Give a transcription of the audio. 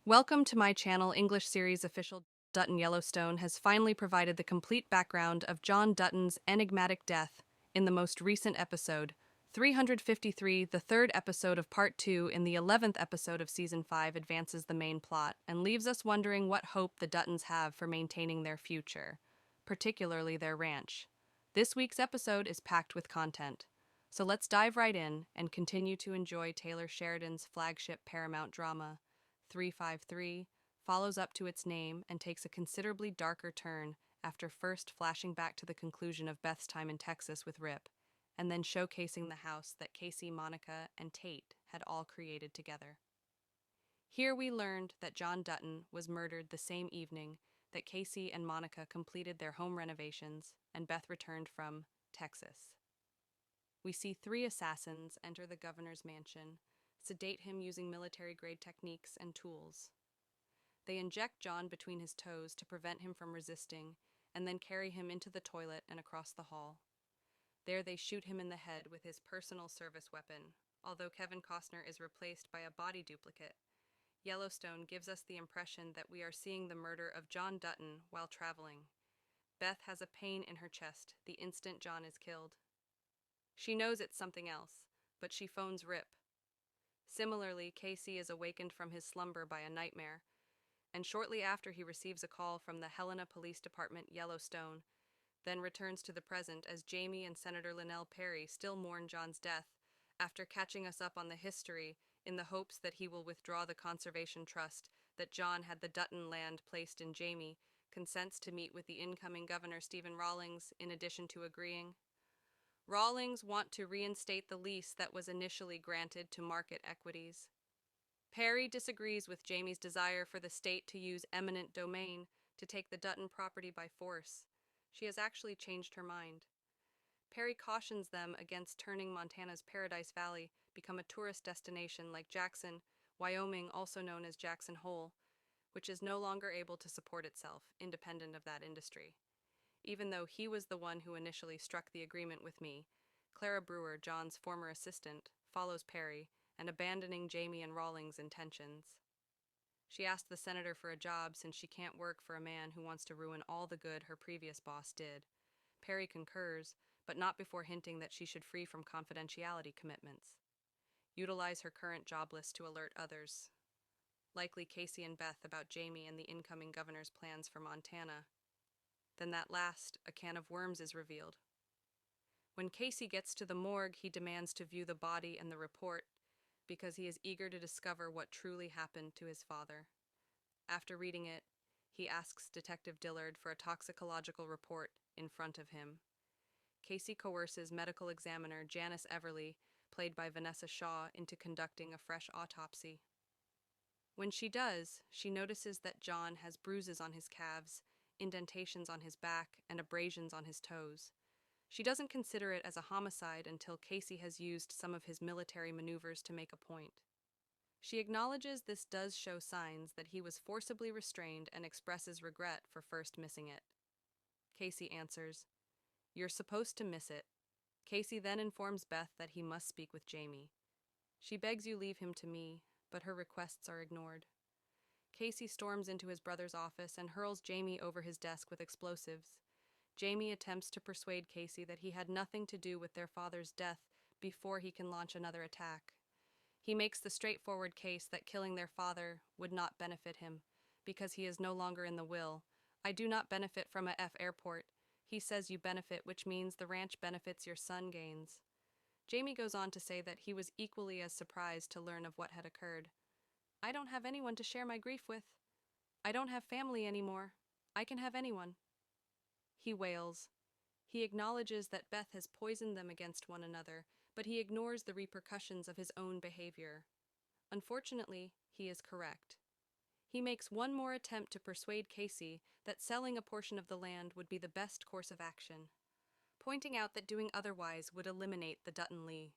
Welcome to my channel. English series official Dutton Yellowstone has finally provided the complete background of John Dutton's enigmatic death in the most recent episode, 353. The third episode of Part 2 in the 11th episode of Season 5 advances the main plot and leaves us wondering what hope the Duttons have for maintaining their future, particularly their ranch. This week's episode is packed with content, so let's dive right in and continue to enjoy Taylor Sheridan's flagship Paramount drama. 353 follows up to its name and takes a considerably darker turn after first flashing back to the conclusion of Beth's time in Texas with Rip, and then showcasing the house that Casey, Monica, and Tate had all created together. Here we learned that John Dutton was murdered the same evening that Casey and Monica completed their home renovations and Beth returned from Texas. We see three assassins enter the governor's mansion, sedate him using military-grade techniques and tools. They inject John between his toes to prevent him from resisting, and then carry him into the toilet and across the hall. There they shoot him in the head with his personal service weapon, although Kevin Costner is replaced by a body duplicate. Yellowstone gives us the impression that we are seeing the murder of John Dutton while traveling. Beth has a pain in her chest the instant John is killed. She knows it's something else, but she phones Rip. Similarly, Casey is awakened from his slumber by a nightmare, and shortly after he receives a call from the Helena Police Department, Yellowstone, then returns to the present as Jamie and Senator Linnell Perry still mourn John's death after catching us up on the history in the hopes that he will withdraw the conservation trust that John had the Dutton land placed in. Jamie consents to meet with the incoming governor Stephen Rawlings in addition to agreeing. Rawlings want to reinstate the lease that was initially granted to Market Equities. Perry disagrees with Jamie's desire for the state to use eminent domain to take the Dutton property by force. She has actually changed her mind. Perry cautions them against turning Montana's Paradise Valley become a tourist destination like Jackson, Wyoming, also known as Jackson Hole, which is no longer able to support itself, independent of that industry. Even though he was the one who initially struck the agreement with me, Clara Brewer, John's former assistant, follows Perry and abandoning Jamie and Rawlings' intentions. She asked the senator for a job since she can't work for a man who wants to ruin all the good her previous boss did. Perry concurs, but not before hinting that she should free from confidentiality commitments. Utilize her current job list to alert others, likely Casey and Beth, about Jamie and the incoming governor's plans for Montana. Then that last, a can of worms, is revealed. When Casey gets to the morgue, he demands to view the body and the report because he is eager to discover what truly happened to his father. After reading it, he asks Detective Dillard for a toxicological report in front of him. Casey coerces medical examiner Janice Everly, played by Vanessa Shaw, into conducting a fresh autopsy. When she does, she notices that John has bruises on his calves, indentations on his back, and abrasions on his toes. She doesn't consider it as a homicide until Casey has used some of his military maneuvers to make a point. She acknowledges this does show signs that he was forcibly restrained and expresses regret for first missing it. Casey answers, "You're supposed to miss it." Casey then informs Beth that he must speak with Jamie. She begs you leave him to me, but her requests are ignored. Casey storms into his brother's office and hurls Jamie over his desk with explosives. Jamie attempts to persuade Casey that he had nothing to do with their father's death before he can launch another attack. He makes the straightforward case that killing their father would not benefit him, because he is no longer in the will. "I do not benefit from a F airport. He says you benefit, which means the ranch benefits, your son gains." Jamie goes on to say that he was equally as surprised to learn of what had occurred. "I don't have anyone to share my grief with. I don't have family anymore. I can have anyone." He wails. He acknowledges that Beth has poisoned them against one another, but he ignores the repercussions of his own behavior. Unfortunately, he is correct. He makes one more attempt to persuade Casey that selling a portion of the land would be the best course of action, pointing out that doing otherwise would eliminate the Dutton Lee.